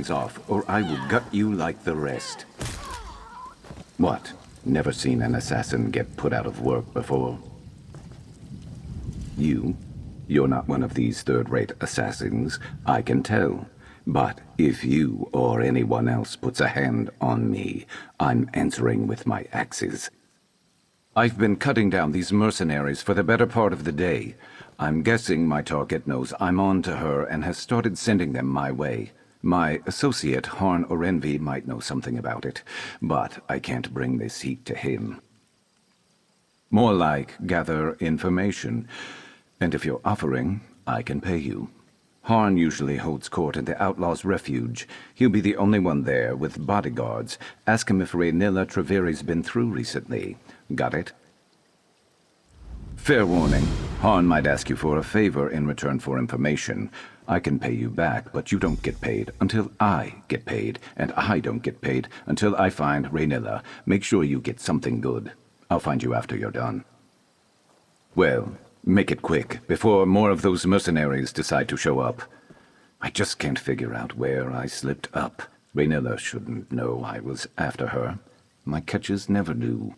hands off, or I will gut you like the rest. What? Never seen an assassin get put out of work before? You're not one of these third-rate assassins, I can tell. But if you or anyone else puts a hand on me, I'm answering with my axes. I've been cutting down these mercenaries for the better part of the day. I'm guessing my target knows I'm on to her and has started sending them my way. My associate, Harn Orenvi, might know something about it, but I can't bring this heat to him. More like gather information, and if you're offering, I can pay you. Harn usually holds court in the Outlaw's Refuge. He'll be the only one there with bodyguards. Ask him if Raynilla Treveri's been through recently. Got it? Fair warning. Harn might ask you for a favor in return for information. I can pay you back, but you don't get paid until I get paid, and I don't get paid until I find Raynilla. Make sure you get something good. I'll find you after you're done. Well, make it quick, before more of those mercenaries decide to show up. I just can't figure out where I slipped up. Raynilla shouldn't know I was after her. My catches never do.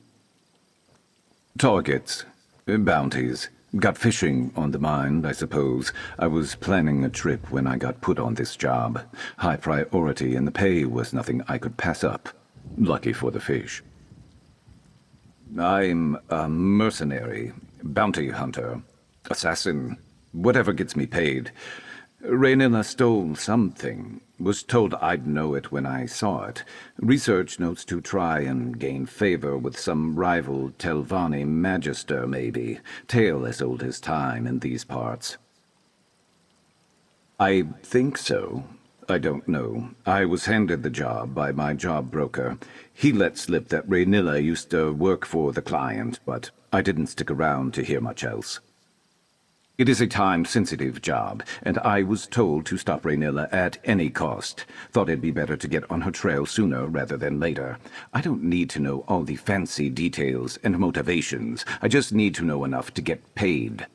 Targets. Bounties. Got fishing on the mind, I suppose. I was planning a trip when I got put on this job. High priority, and the pay was nothing I could pass up. Lucky for the fish. I'm a mercenary, bounty hunter, assassin, whatever gets me paid. Raynilla stole something. Was told I'd know it when I saw it. Research notes to try and gain favor with some rival Telvanni magister, maybe. Tale as old as time in these parts. I think so. I don't know. I was handed the job by my job broker. He let slip that Raynilla used to work for the client, but I didn't stick around to hear much else. It is a time-sensitive job, and I was told to stop Raynilla at any cost. Thought it'd be better to get on her trail sooner rather than later. I don't need to know all the fancy details and motivations. I just need to know enough to get paid.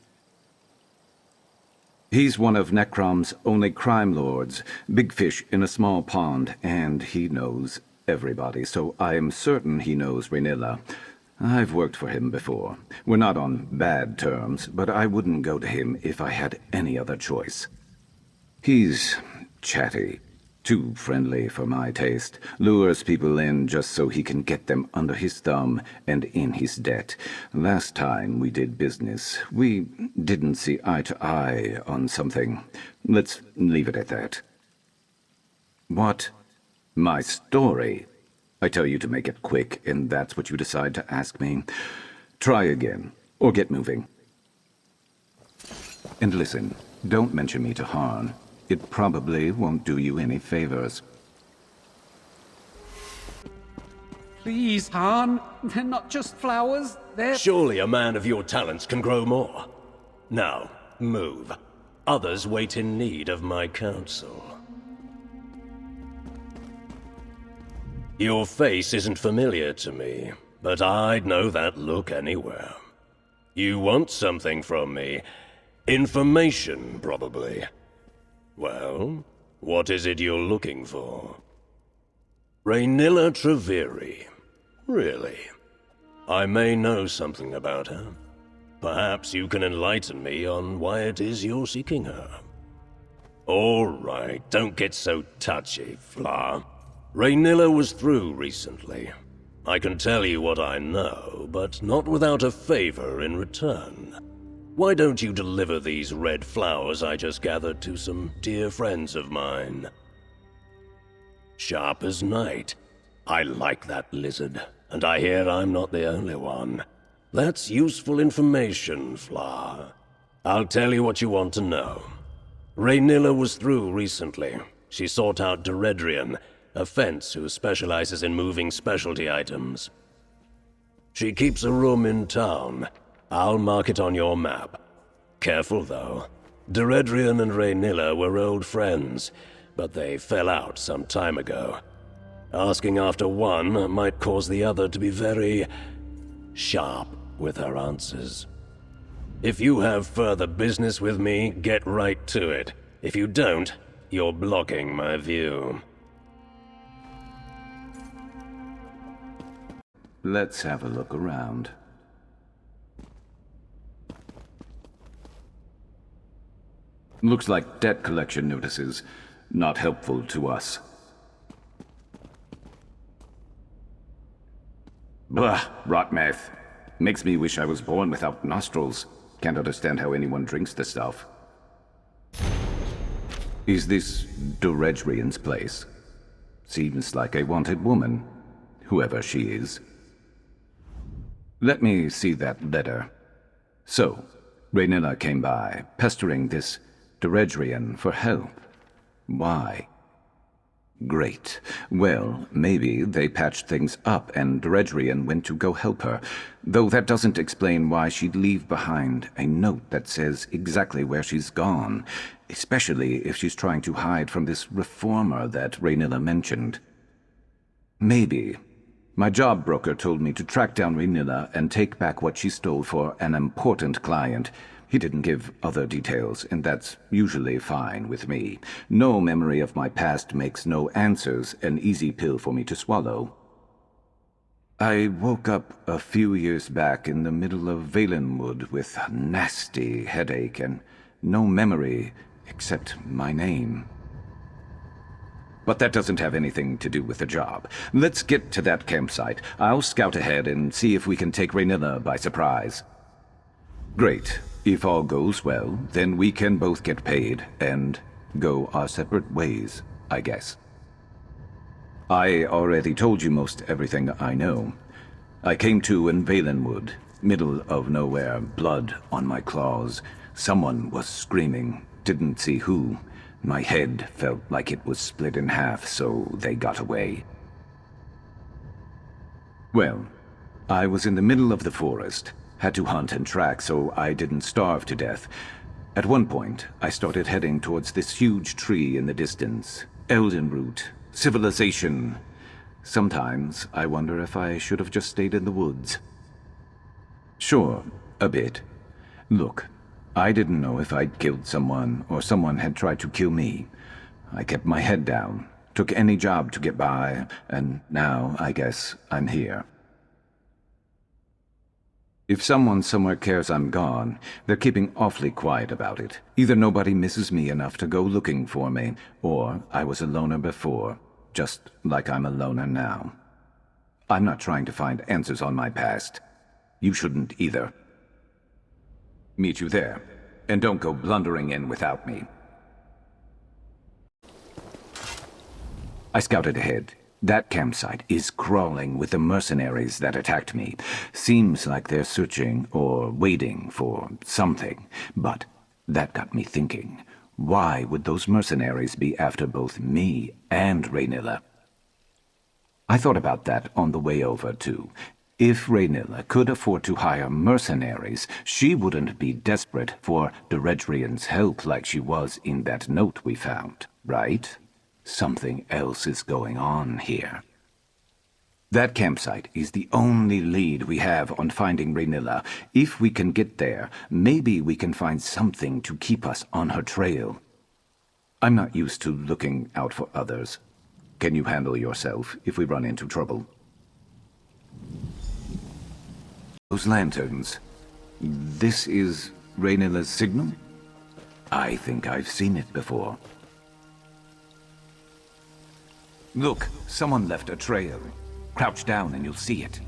He's one of Necrom's only crime lords, big fish in a small pond, and he knows everybody, so I am certain he knows Raynilla. I've worked for him before. We're not on bad terms, but I wouldn't go to him if I had any other choice. He's chatty, too friendly for my taste, lures people in just so he can get them under his thumb and in his debt. Last time we did business, we didn't see eye to eye on something. Let's leave it at that. What? My story? I tell you to make it quick, and that's what you decide to ask me. Try again, or get moving. And listen, don't mention me to Harn. It probably won't do you any favors. Please, Harn. They're not just flowers, they're... Surely a man of your talents can grow more. Now, move. Others wait in need of my counsel. Your face isn't familiar to me, but I'd know that look anywhere. You want something from me. Information, probably. Well, what is it you're looking for? Raynilla Treveri. Really? I may know something about her. Perhaps you can enlighten me on why it is you're seeking her. All right, don't get so touchy, Fla. Raynilla was through recently. I can tell you what I know, but not without a favor in return. Why don't you deliver these red flowers I just gathered to some dear friends of mine? Sharp as night. I like that lizard, and I hear I'm not the only one. That's useful information, Fla. I'll tell you what you want to know. Raynilla was through recently. She sought out Deredrian, a fence who specializes in moving specialty items. She keeps a room in town. I'll mark it on your map. Careful, though. Deredrian and Raynilla were old friends, but they fell out some time ago. Asking after one might cause the other to be very sharp with her answers. If you have further business with me, get right to it. If you don't, you're blocking my view. Let's have a look around. Looks like debt collection notices. Not helpful to us. Blah, rot meth. Makes me wish I was born without nostrils. Can't understand how anyone drinks the stuff. Is this Doredrian's place? Seems like a wanted woman, whoever she is. Let me see that letter. So, Rhaenyra came by, pestering this Doredrian for help. Why? Great. Well, maybe they patched things up and Doredrian went to go help her, though that doesn't explain why she'd leave behind a note that says exactly where she's gone, especially if she's trying to hide from this reformer that Rhaenyra mentioned. Maybe. My job broker told me to track down Rhaenyra and take back what she stole for an important client. He didn't give other details, and that's usually fine with me. No memory of my past makes no answers an easy pill for me to swallow. I woke up a few years back in the middle of Valenwood with a nasty headache and no memory except my name. But that doesn't have anything to do with the job. Let's get to that campsite. I'll scout ahead and see if we can take Rhaenyra by surprise. Great. If all goes well, then we can both get paid and go our separate ways, I guess. I already told you most everything I know. I came to in Valenwood, middle of nowhere, blood on my claws. Someone was screaming, didn't see who. My head felt like it was split in half, so they got away. Well, I was in the middle of the forest. Had to hunt and track so I didn't starve to death. At one point, I started heading towards this huge tree in the distance. Eldenroot. Civilization. Sometimes I wonder if I should have just stayed in the woods. Sure, a bit. Look, I didn't know if I'd killed someone or someone had tried to kill me. I kept my head down, took any job to get by, and now I guess I'm here. If someone somewhere cares I'm gone, they're keeping awfully quiet about it. Either nobody misses me enough to go looking for me, or I was a loner before, just like I'm a loner now. I'm not trying to find answers on my past. You shouldn't either. Meet you there, and don't go blundering in without me. I scouted ahead. That campsite is crawling with the mercenaries that attacked me. Seems like they're searching or waiting for something. But that got me thinking. Why would those mercenaries be after both me and Rhaenyra? I thought about that on the way over, too. If Rhaenyra could afford to hire mercenaries, she wouldn't be desperate for Doredrian's help like she was in that note we found, right? Something else is going on here. That campsite is the only lead we have on finding Rhaenyra. If we can get there, maybe we can find something to keep us on her trail. I'm not used to looking out for others. Can you handle yourself if we run into trouble? Those lanterns. This is Rhaenyra's signal? I think I've seen it before. Look, someone left a trail. Crouch down and you'll see it.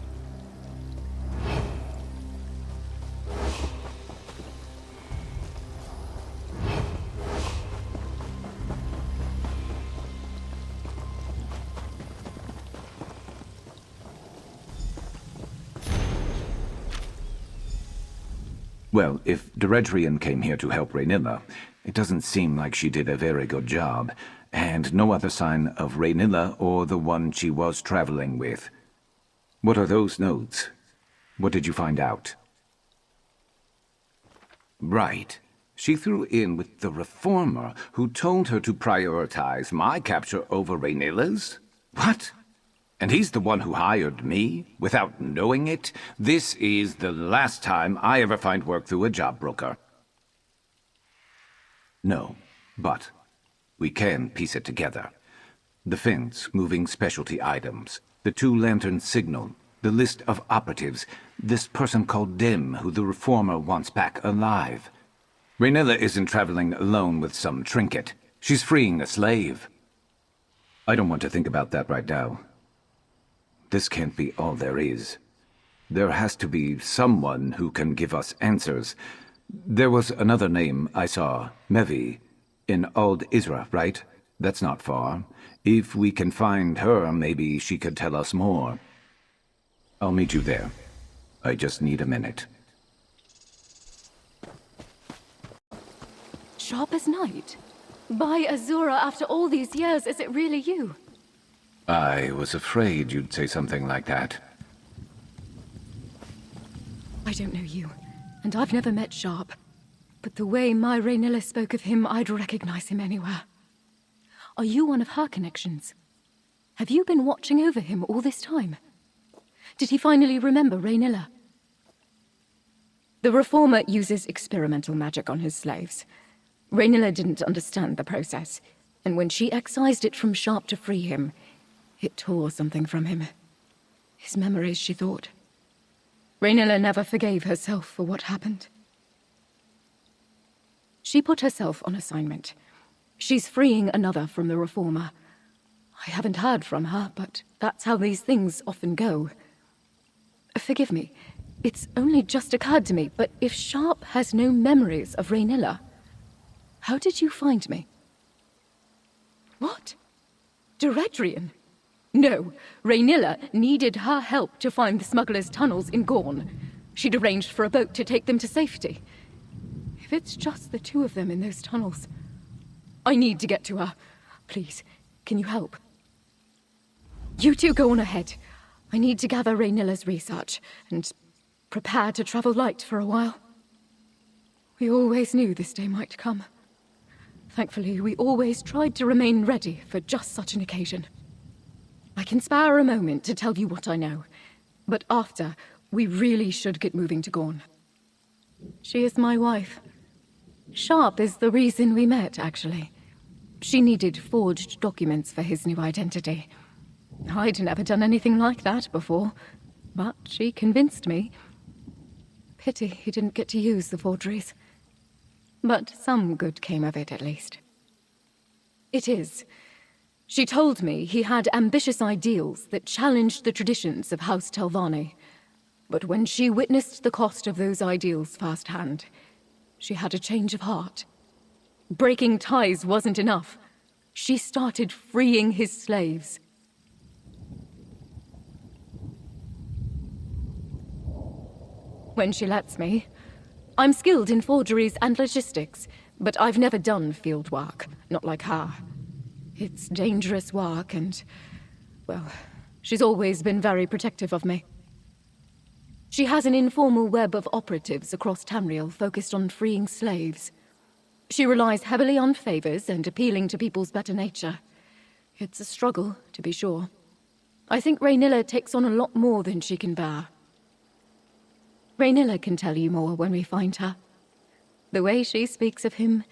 Well, if Doredrian came here to help Rhaenyra, it doesn't seem like she did a very good job. And no other sign of Rhaenyra or the one she was traveling with. What are those notes? What did you find out? Right. She threw in with the reformer who told her to prioritize my capture over Rhaenyra's? What? And he's the one who hired me, without knowing it? This is the last time I ever find work through a job broker. No, but we can piece it together. The fence moving specialty items, the two lantern signal, The list of operatives. This person called Dim, who the Reformer wants back alive. Raynilla isn't traveling alone with some trinket. She's freeing a slave. I don't want to think about that right now. This can't be all there is. There has to be someone who can give us answers. There was another name I saw, Mevi, in Ald Isra, right? That's not far. If we can find her, maybe she could tell us more. I'll meet you there. I just need a minute. Sharp as night? By Azura, after all these years, is it really you? I was afraid you'd say something like that. I don't know you, and I've never met Sharp. But the way my Raynilla spoke of him, I'd recognize him anywhere. Are you one of her connections? Have you been watching over him all this time? Did he finally remember Raynilla? The Reformer uses experimental magic on his slaves. Raynilla didn't understand the process, and when she excised it from Sharp to free him, it tore something from him. His memories, she thought. Raynilla never forgave herself for what happened. She put herself on assignment. She's freeing another from the Reformer. I haven't heard from her, but that's how these things often go. Forgive me, it's only just occurred to me, but if Sharp has no memories of Raynilla, how did you find me? What? Deredrian? No, Raynilla needed her help to find the smugglers' tunnels in Gorn. She'd arranged for a boat to take them to safety. If it's just the two of them in those tunnels, I need to get to her. Please, can you help? You two go on ahead. I need to gather Raynilla's research and prepare to travel light for a while. We always knew this day might come. Thankfully, we always tried to remain ready for just such an occasion. I can spare a moment to tell you what I know, but after, we really should get moving to Gorn. She is my wife. Sharp is the reason we met, actually. She needed forged documents for his new identity. I'd never done anything like that before, but she convinced me. Pity he didn't get to use the forgeries. But some good came of it, at least. It is. She told me he had ambitious ideals that challenged the traditions of House Telvanni. But when she witnessed the cost of those ideals firsthand, she had a change of heart. Breaking ties wasn't enough. She started freeing his slaves. When she lets me. I'm skilled in forgeries and logistics, but I've never done field work, not like her. It's dangerous work and, well, she's always been very protective of me. She has an informal web of operatives across Tamriel focused on freeing slaves. She relies heavily on favors and appealing to people's better nature. It's a struggle, to be sure. I think Raynilla takes on a lot more than she can bear. Raynilla can tell you more when we find her. The way she speaks of him,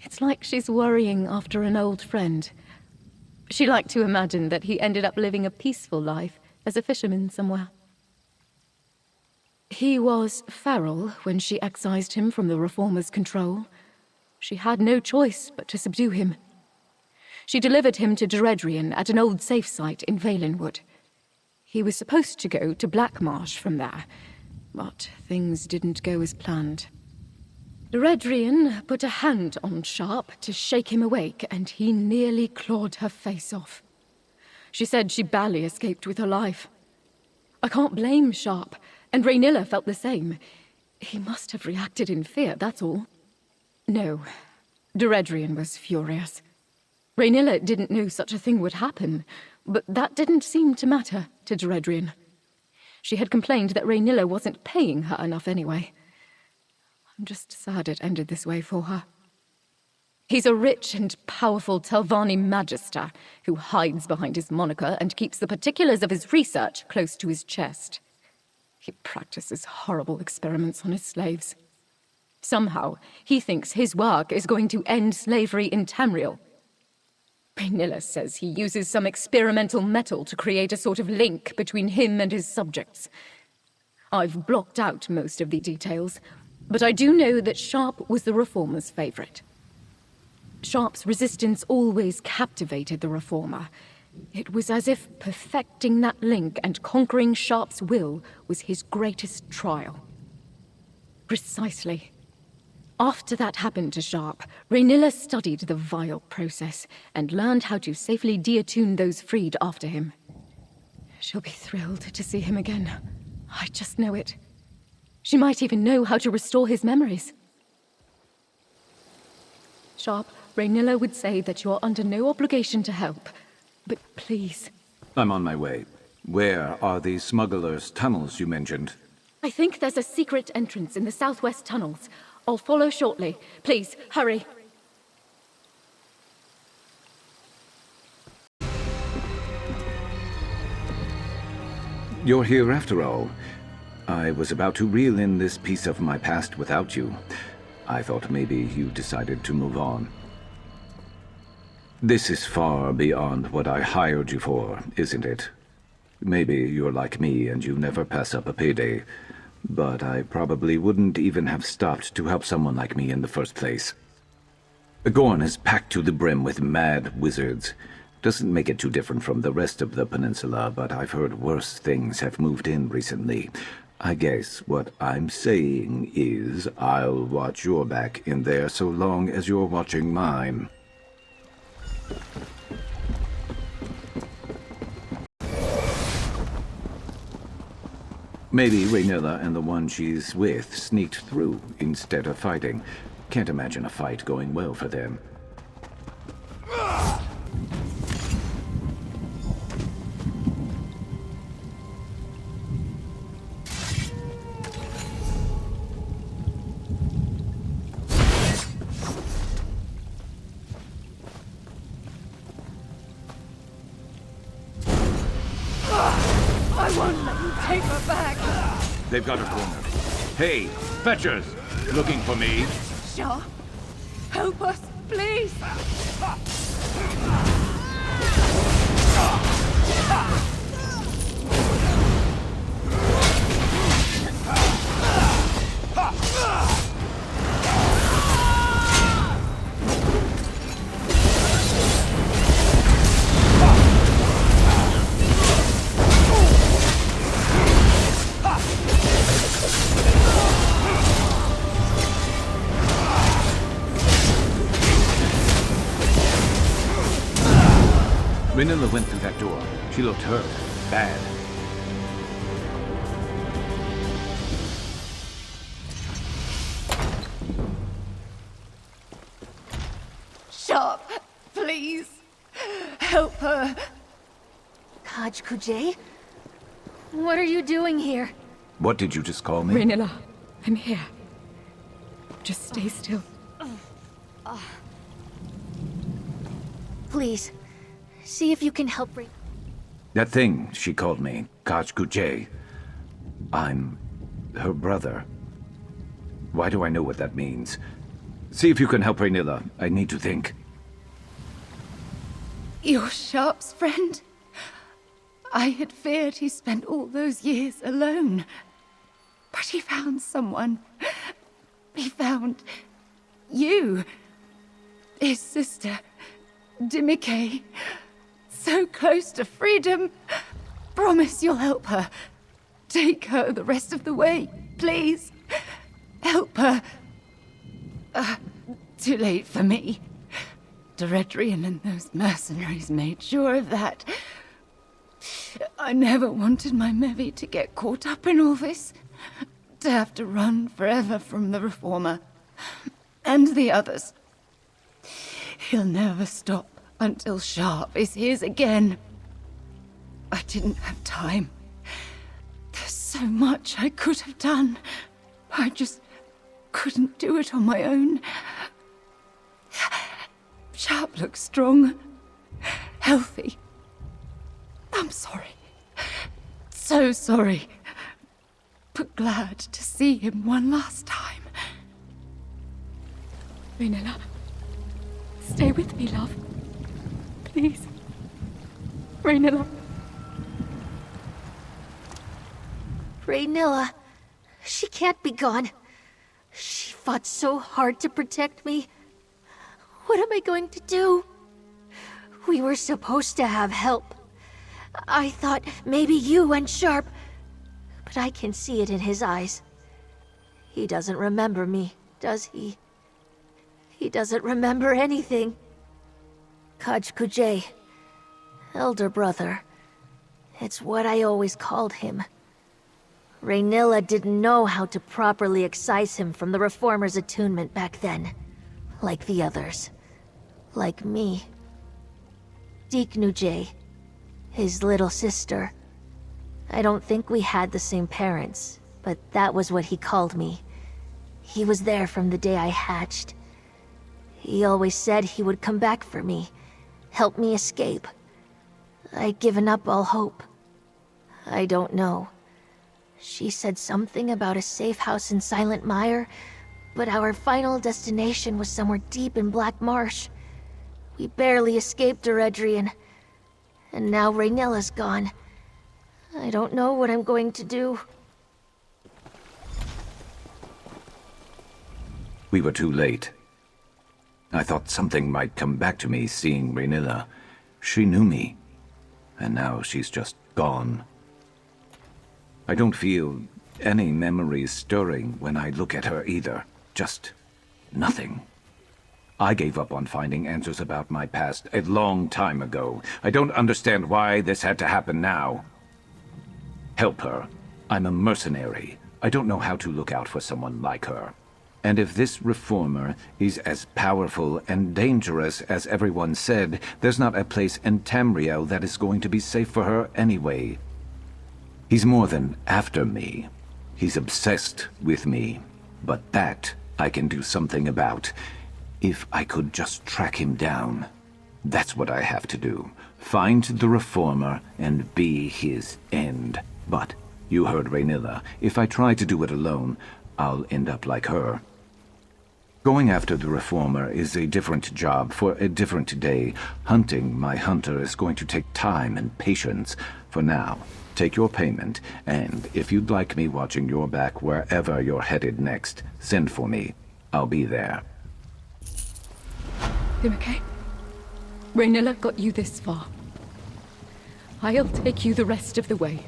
it's like she's worrying after an old friend. She liked to imagine that he ended up living a peaceful life as a fisherman somewhere. He was feral when she excised him from the Reformer's control. She had no choice but to subdue him. She delivered him to Deredrian at an old safe site in Valenwood. He was supposed to go to Blackmarsh from there, but things didn't go as planned. Deredrian put a hand on Sharp to shake him awake, and he nearly clawed her face off. She said she barely escaped with her life. I can't blame Sharp, and Raynilla felt the same. He must have reacted in fear, that's all. No, Deredrian was furious. Raynilla didn't know such a thing would happen, but that didn't seem to matter to Deredrian. She had complained that Raynilla wasn't paying her enough anyway. I'm just sad it ended this way for her. He's a rich and powerful Telvanni magister who hides behind his moniker and keeps the particulars of his research close to his chest. He practices horrible experiments on his slaves. Somehow, he thinks his work is going to end slavery in Tamriel. Raynilla says he uses some experimental metal to create a sort of link between him and his subjects. I've blocked out most of the details, but I do know that Sharp was the Reformer's favorite. Sharp's resistance always captivated the Reformer. It was as if perfecting that link and conquering Sharp's will was his greatest trial. Precisely. After that happened to Sharp, Raynilla studied the vile process and learned how to safely deattune those freed after him. She'll be thrilled to see him again. I just know it. She might even know how to restore his memories. Sharp, Raynilla would say that you're under no obligation to help, but please. I'm on my way. Where are the smugglers' tunnels you mentioned? I think there's a secret entrance in the southwest tunnels. I'll follow shortly. Please, hurry. You're here after all. I was about to reel in this piece of my past without you. I thought maybe you decided to move on. This is far beyond what I hired you for, isn't it? Maybe you're like me and you never pass up a payday. But I probably wouldn't even have stopped to help someone like me in the first place. Gorn is packed to the brim with mad wizards. Doesn't make it too different from the rest of the peninsula, but I've heard worse things have moved in recently. I guess what I'm saying is I'll watch your back in there so long as you're watching mine. Maybe Raynilla and the one she's with sneaked through instead of fighting. Can't imagine a fight going well for them. I won't let you take her back. They've got her cornered. Hey, fetchers! Looking for me? Shaw, help us, please. Raynilla went through that door. She looked hurt. Bad. Sharp, please. Help her. Kaj, what are you doing here? What did you just call me? Raynilla, I'm here. Just stay still. Please, see if you can help That thing she called me, Kaj. I'm her brother. Why do I know what that means? See if you can help Raynilla. I need to think. You're Sharp's friend? I had feared he spent all those years alone. But he found someone. He found you. His sister, Dimike. So close to freedom. Promise you'll help her. Take her the rest of the way, please. Help her. Too late for me. Diredrian and those mercenaries made sure of that. I never wanted my Mevi to get caught up in all this. To have to run forever from the Reformer. And the others. He'll never stop until Sharp is his again. I didn't have time. There's so much I could have done. I just couldn't do it on my own. Sharp looks strong, healthy. I'm sorry. So sorry. But glad to see him one last time. Raynilla, stay with me, love. Please. Raynilla. Raynilla. She can't be gone. She fought so hard to protect me. What am I going to do? We were supposed to have help. I thought maybe you and Sharp, but I can see it in his eyes. He doesn't remember me, does he? He doesn't remember anything. Kaj Kujay, elder brother. It's what I always called him. Raynilla didn't know how to properly excise him from the Reformer's attunement back then. Like the others. Like me. Deeknujay, his little sister. I don't think we had the same parents, but that was what he called me. He was there from the day I hatched. He always said he would come back for me, help me escape. I'd given up all hope. I don't know. She said something about a safe house in Silent Mire, but our final destination was somewhere deep in Black Marsh. We barely escaped Eredrian, and now Raynilla's gone. I don't know what I'm going to do. We were too late. I thought something might come back to me seeing Raynilla. She knew me, and now she's just gone. I don't feel any memories stirring when I look at her either. Just nothing. I gave up on finding answers about my past a long time ago. I don't understand why this had to happen now. Help her. I'm a mercenary. I don't know how to look out for someone like her. And if this reformer is as powerful and dangerous as everyone said, there's not a place in Tamriel that is going to be safe for her anyway. He's more than after me. He's obsessed with me. But that I can do something about. If I could just track him down. That's what I have to do. Find the reformer and be his end. But you heard Raynilla. If I try to do it alone, I'll end up like her. Going after the reformer is a different job for a different day. Hunting my hunter is going to take time and patience. For now, take your payment, and if you'd like me watching your back wherever you're headed next, send for me. I'll be there. Himike, Raynilla got you this far. I'll take you the rest of the way.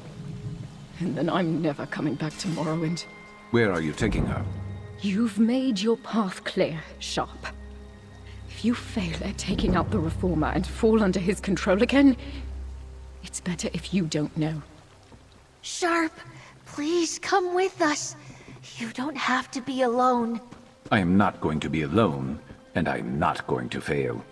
And then I'm never coming back to Morrowind. Where are you taking her? You've made your path clear, Sharp. If you fail at taking out the Reformer and fall under his control again, it's better if you don't know. Sharp, please come with us. You don't have to be alone. I am not going to be alone, and I'm not going to fail.